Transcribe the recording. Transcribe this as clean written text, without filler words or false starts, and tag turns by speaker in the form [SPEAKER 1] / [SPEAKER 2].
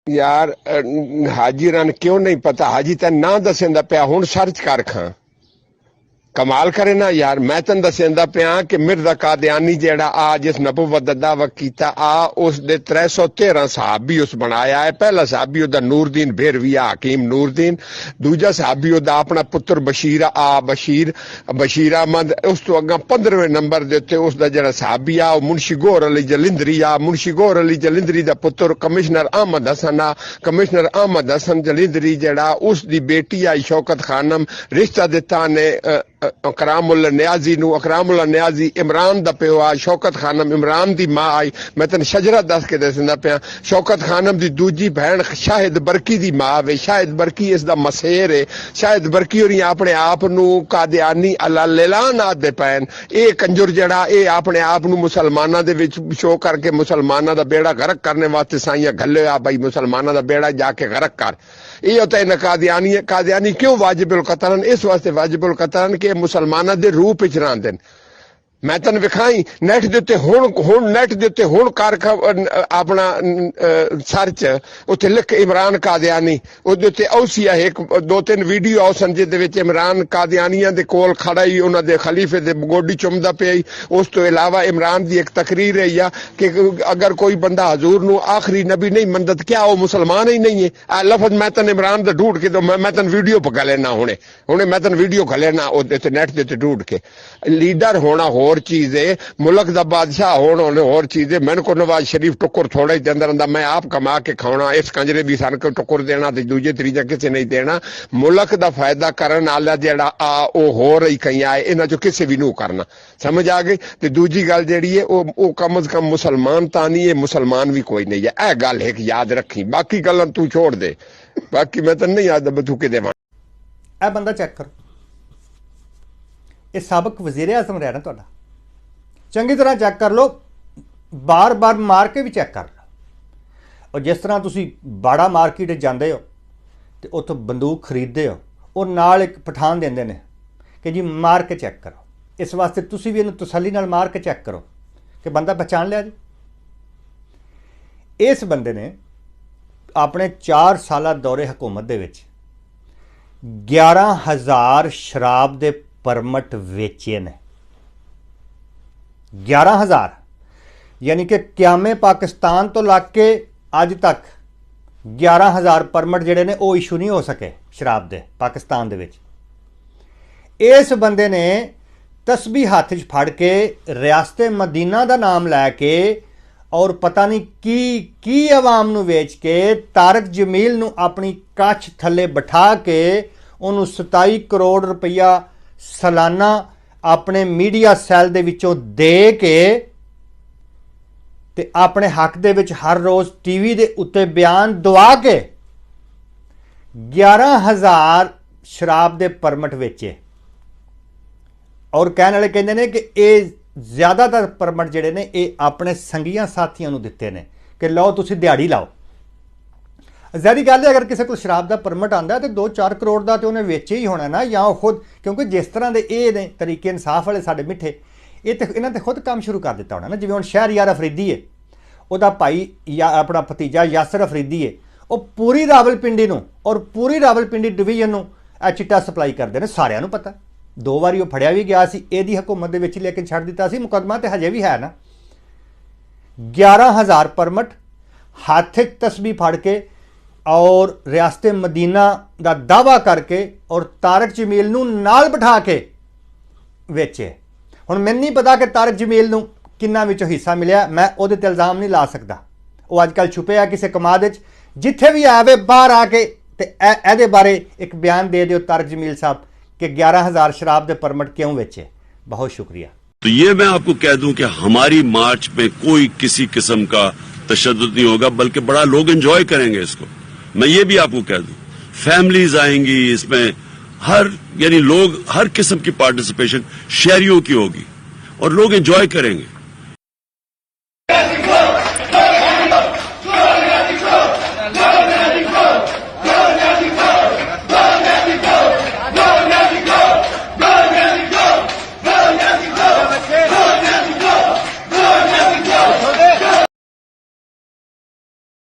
[SPEAKER 1] यार हाजी रन क्यों नहीं पता हाजी तेन ना दसेंदा पिया हुण सर्च कर खां कमाल करे ना यार मैं तेन दसेंदा पिया कि मिर्जा कादियानी जेड़ा आ जिस नबुवत दा दावा कीता आ उस दे 313 सहाबी उस बनाया है। पहला सहाबी ओदा नूरदीन भेरविया हकीम नूरदीन, दूजा सहाबी ओदा अपना पुत्र बशीर आ बशीर अहमद, उस तो अगा 15वें नंबर दे उत्ते उसदा जेड़ा सहाबी आ मुंशी गौर अली जलिंदरी आ। मुंशी गौर अली जलिंदरी दा पुत्र कमिश्नर अहमद हसन आ। कमिश्नर अहमद हसन जलिंदरी जेड़ा उसदी बेटी आई शौकत खानम, रिश्ता दिता ने अकरामुल्ला न्याजी नू। अकरामुल्ला न्याजी इमरान दा प्यो आ। शौकत खानम इमरान दी मां आई। मैं तेन शजरा दस के दसदा पिया शौकत खानम दी दूजी बहन शाहिद बरकी दी मां वे। शाहिद बरकी इसदा मसेर है। शाहिद बरकी होरी अपने आप नू कादियानी अला लेलान आदे पैन। ये कंजर जड़ा ये अपने आप नू मुसलमाना दे विच शो करके मुसलमाना दा बेड़ा गरक करने वास्ते साइया घल्ले आ भाई मुसलमाना दा बेड़ा जाके गरक कर। ये होता है कादियानी क्यों वाजिबुल कतलन? इस वास्ते वाजिबुल कतलन के मुसलमाना दे रूप च रहांदे न। मैं तेन विखाई नैट दे उत्ते हुण नैट दे उत्ते हुण कर अपना सर्च उत्ते लिख इमरान कादियानी उहदे उत्ते औसिया एक दो तीन वीडियो औसन जिहदे विच इमरान कादियानियां दे कोल खड़ा ही उन्हां दे खलीफे दे गोडी चुमदा पिया ही। उस तो इलावा इमरान दी एक तकरीर है या कि अगर कोई बंदा हजूर नू आखिरी नबी नहीं मनदा क्या वो मुसलमान ही नहीं है? आ लफज मैं तेन इमरान दा ढूंढ के मैं तेन वीडियो पका लेना हुणे मैं तेन वीडियो घलेना उहदे नैट दे उत्ते ढूंढ के। लीडर होना होर चीज है, मुल्क दा बादशाह होने होर चीज है। मैंने को नवाज शरीफ टुकर थोड़ा ही देंदा रहिंदा, मैं आप कमा के खाना, इस कंजरे भी सन को टुकर देना ते दूजे तरीजा किसी नहीं देना। मुल्क दा फायदा करन आला जेड़ा आ ओ हो रही कई आए इन्हां चो किसी भी नू करना। समझ आ गई? ते दूजी गल जेड़ी है ओ कम अज कम मुसलमान ता नहीं है, मुसलमान भी कोई नहीं है। ए गल एक याद रखी, बाकी गल्लां तू छोड़ दे, बाकी मैं तेन नहीं याद बतू के देवां।
[SPEAKER 2] ए बंदा चेक करो, ये सबक वजीर आजम रहा ना तुहाडा, चंगी तरह चेक कर लो, बार बार मार के भी चेक कर लो। और जिस तरह तुसी बाड़ा मार्केट जाते हो तो उत्थों बंदूक खरीदते हो, और नाल एक पठान देंदे ने कि जी मार के चेक करो। इस वास्ते तुसी भी इन्हूं तसल्ली नाल मार के चेक करो कि बंदा पहचान लिया जी। इस बंदे ने अपने 4 साला दौरे हुकूमत दे विच 11,000 शराब दे परमट वेचे ने। 11,000 यानी कि क्यामे पाकिस्तान तो लग के अज तक 11,000 परमट जिहड़े ने वो इशू नहीं हो सके शराब दे पाकिस्तान दे विच। इस बंदे ने तस्बीह हाथ च फड़ के रियासत मदीना दा नाम लैके और पता नहीं की अवाम नू वेच के तारक जमील नू अपनी कच्छ थले बिठा के उन्होंने 27 करोड़ रुपया सालाना अपने मीडिया सैल दे विचों दे के ते अपने हक दे विच हर रोज़ टीवी दे उत्ते बयान दवा के 11,000 शराब दे परमट वेचे। और कहने वाले कहते हैं कि ये ज़्यादातर परमट जिहड़े ने ये अपने संगियां साथियों नूं दित्ते ने कि लो तुसी दिहाड़ी लाओ। ज़ाहिर गल है अगर किसी को शराब का परमट आता है तो 2-4 करोड़ का तो उन्हें वेचे ही होना ना, या खुद, क्योंकि जिस तरह के ये ने तरीके इंसाफ वाले साडे मिठे ये तो इन्होंने तो खुद काम शुरू कर दिता होना ना। जिवें हुण शहरयार अफरीदी है, वह भाई या अपना भतीजा यासर अफरीदी है, वो पूरी रावलपिंडी नूं और पूरी रावलपिंडी डिवीजन नूं चिट्टा सप्लाई करते हैं। सारिਆਂ ਨੂੰ पता 2 वारी वो फड़िया भी गया सी ਇਹਦੀ हुकूमत ਦੇ ਵਿੱਚ लेकिन छड़ दिता सी मुकदमा तो हजे भी है ना। 11,000 परमट हाथ तस्बीह फड़ के और रियासत मदीना का दावा करके और तारक जमील नूं नाल बिठा के वेचे। हुण मैनूं नहीं पता कि तारक जमील नूं किन्ना विचों हिस्सा मिलिया, मैं उहदे ते इल्ज़ाम नहीं ला सकदा। वो अजकल छुपे आ किसी कमाद विच, जिथे भी आवे बाहर आके ते इहदे बारे एक बयान दे दिओ तारक जमील साहब कि 11,000 शराब दे परमट क्यों वेचे। बहुत शुक्रिया।
[SPEAKER 3] तो ये मैं आपको कह दूं कि हमारी मार्च में कोई किसी किस्म का तशद्दुद नहीं होगा, बल्कि बड़ा लोग एंजॉय करेंगे इसको। मैं ये भी आपको कह दूं, फैमिलीज आएंगी इसमें, यानी लोग हर किस्म की पार्टिसिपेशन शहरियों की होगी और लोग एंजॉय करेंगे।